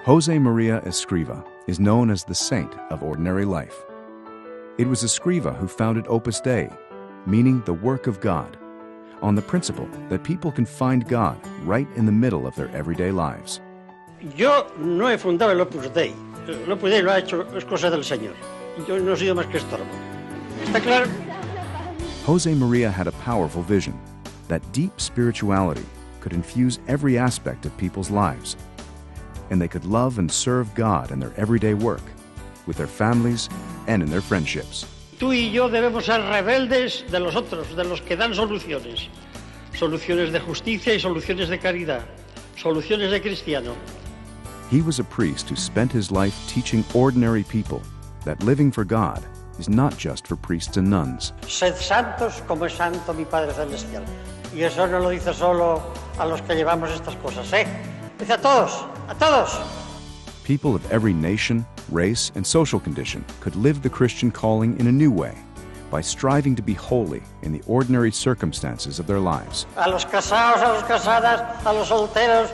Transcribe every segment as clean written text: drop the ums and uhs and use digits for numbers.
Josemaria Escriva is known as the saint of ordinary life. It was Escriva who founded Opus Dei, meaning the work of God, on the principle that people can find God right in the middle of their everyday lives. Yo no he fundado el Opus Dei. El Opus Dei lo ha hecho, es cosa del Señor. Yo no he sido más que estorbo. ¿Está claro? Josemaria had a powerful vision that deep spirituality could infuse every aspect of people's lives, and they could love and serve God in their everyday work, with their families and in their friendships. Tú y yo debemos ser rebeldes de los otros, de los que dan soluciones. Soluciones de justicia y soluciones de caridad. Soluciones de cristiano. He was a priest who spent his life teaching ordinary people that living for God is not just for priests and nuns. Sed santos como es santo mi Padre Celestial. Y eso no lo dice solo a los que llevamos estas cosas, ¿eh? Dice a todos, a todos. People of every nation, race, and social condition could live the Christian calling in a new way by striving to be holy in the ordinary circumstances of their lives. A los casados, a los casadas, a los solteros,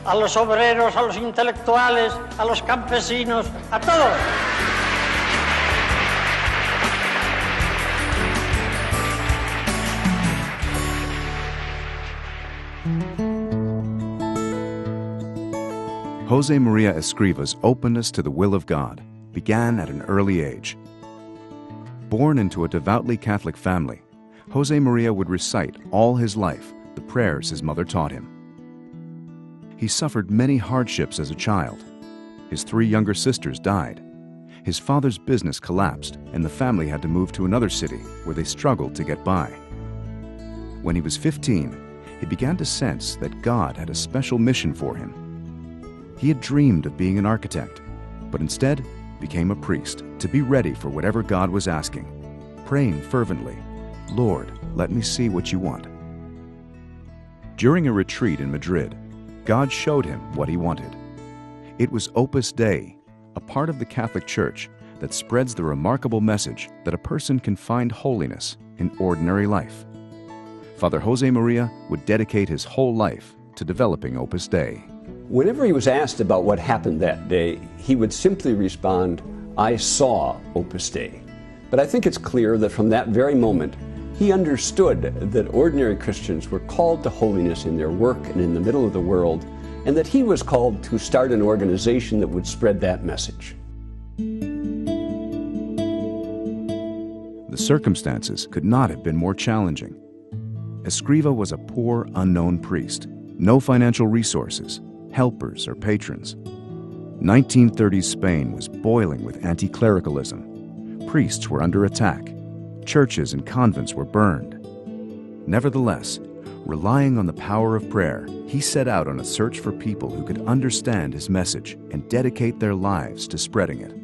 a los obreros, a los intelectuales, a los campesinos, a todos. Josemaria Escriva's openness to the will of God began at an early age. Born into a devoutly Catholic family, Josemaria would recite all his life the prayers his mother taught him. He suffered many hardships as a child. His 3 younger sisters died. His father's business collapsed, and the family had to move to another city where they struggled to get by. When he was 15, he began to sense that God had a special mission for him. He had dreamed of being an architect, but instead became a priest to be ready for whatever God was asking, praying fervently, "Lord, let me see what you want." During a retreat in Madrid, God showed him what he wanted. It was Opus Dei, a part of the Catholic Church that spreads the remarkable message that a person can find holiness in ordinary life. Father Josemaria would dedicate his whole life to developing Opus Dei. Whenever he was asked about what happened that day, he would simply respond, "I saw Opus Dei." But I think it's clear that from that very moment, he understood that ordinary Christians were called to holiness in their work and in the middle of the world, and that he was called to start an organization that would spread that message. The circumstances could not have been more challenging. Escriva was a poor, unknown priest, no financial resources, helpers, or patrons. 1930s Spain was boiling with anti-clericalism. Priests were under attack. Churches and convents were burned. Nevertheless, relying on the power of prayer, he set out on a search for people who could understand his message and dedicate their lives to spreading it.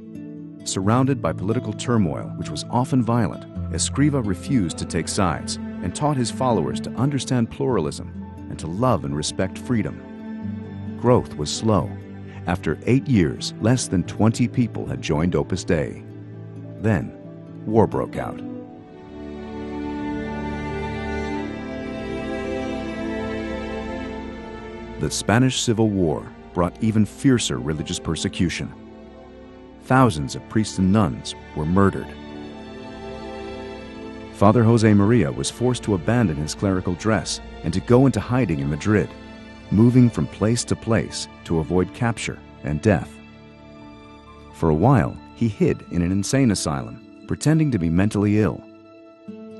Surrounded by political turmoil, which was often violent, Escriva refused to take sides and taught his followers to understand pluralism and to love and respect freedom. Growth was slow. After 8 years, less than 20 people had joined Opus Dei. Then, war broke out. The Spanish Civil War brought even fiercer religious persecution. Thousands of priests and nuns were murdered. Father Josemaria was forced to abandon his clerical dress and to go into hiding in Madrid, moving from place to place to avoid capture and death. For a while, he hid in an insane asylum, pretending to be mentally ill.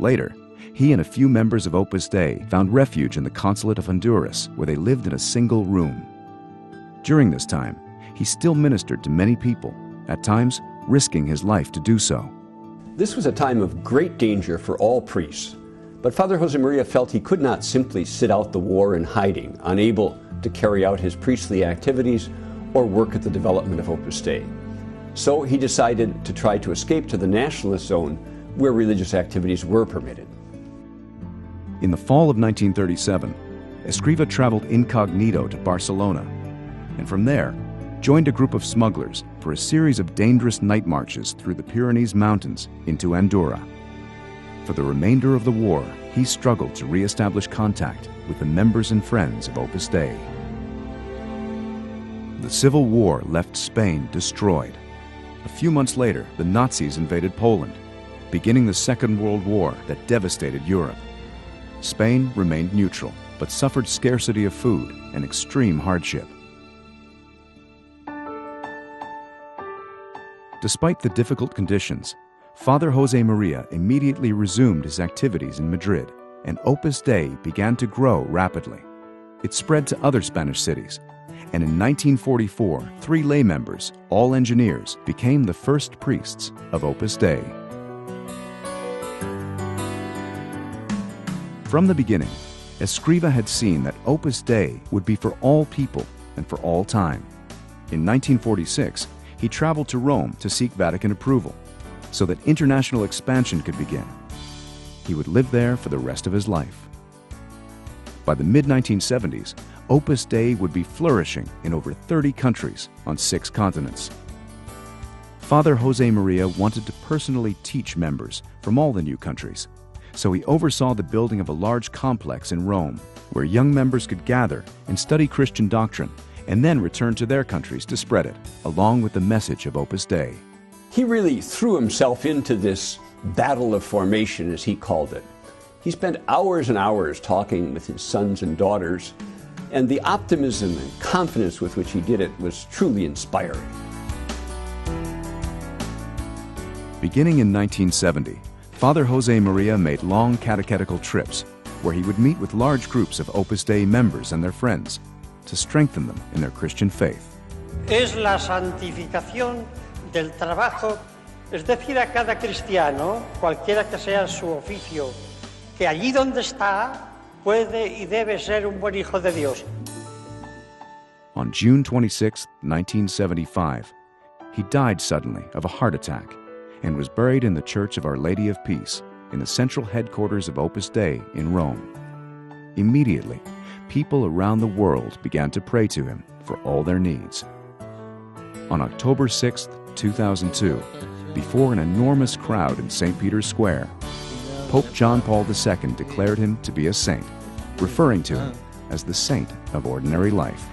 Later, he and a few members of Opus Dei found refuge in the consulate of Honduras, where they lived in a single room. During this time, he still ministered to many people, at times risking his life to do so. This was a time of great danger for all priests, but Father Josemaria felt he could not simply sit out the war in hiding, unable to carry out his priestly activities or work at the development of Opus Dei. So he decided to try to escape to the nationalist zone where religious activities were permitted. In the fall of 1937, Escriva traveled incognito to Barcelona, and from there, joined a group of smugglers for a series of dangerous night marches through the Pyrenees Mountains into Andorra. For the remainder of the war, he struggled to re-establish contact with the members and friends of Opus Dei. The Civil War left Spain destroyed. A few months later, the Nazis invaded Poland, beginning the Second World War that devastated Europe. Spain remained neutral, but suffered scarcity of food and extreme hardship. Despite the difficult conditions, Father Josemaria immediately resumed his activities in Madrid, and Opus Dei began to grow rapidly. It spread to other Spanish cities, and in 1944, 3 lay members, all engineers, became the first priests of Opus Dei. From the beginning, Escriva had seen that Opus Dei would be for all people and for all time. In 1946, he traveled to Rome to seek Vatican approval so that international expansion could begin. He would live there for the rest of his life. By the mid-1970s, Opus Dei would be flourishing in over 30 countries on 6 continents. Father Josemaria wanted to personally teach members from all the new countries, so he oversaw the building of a large complex in Rome, where young members could gather and study Christian doctrine, and then return to their countries to spread it, along with the message of Opus Dei. He really threw himself into this battle of formation, as he called it. He spent hours and hours talking with his sons and daughters, and the optimism and confidence with which he did it was truly inspiring. Beginning in 1970, Father Josemaria made long catechetical trips where he would meet with large groups of Opus Dei members and their friends to strengthen them in their Christian faith. Es la santificación del trabajo, es decir, a cada cristiano, cualquiera que sea su oficio, que allí donde está puede y debe ser un buen hijo de Dios. On June 26, 1975, he died suddenly of a heart attack and was buried in the Church of Our Lady of Peace in the central headquarters of Opus Dei in Rome. Immediately, people around the world began to pray to him for all their needs. On October 6, 2002, before an enormous crowd in St. Peter's Square, Pope John Paul II declared him to be a saint, referring to him as the saint of ordinary life.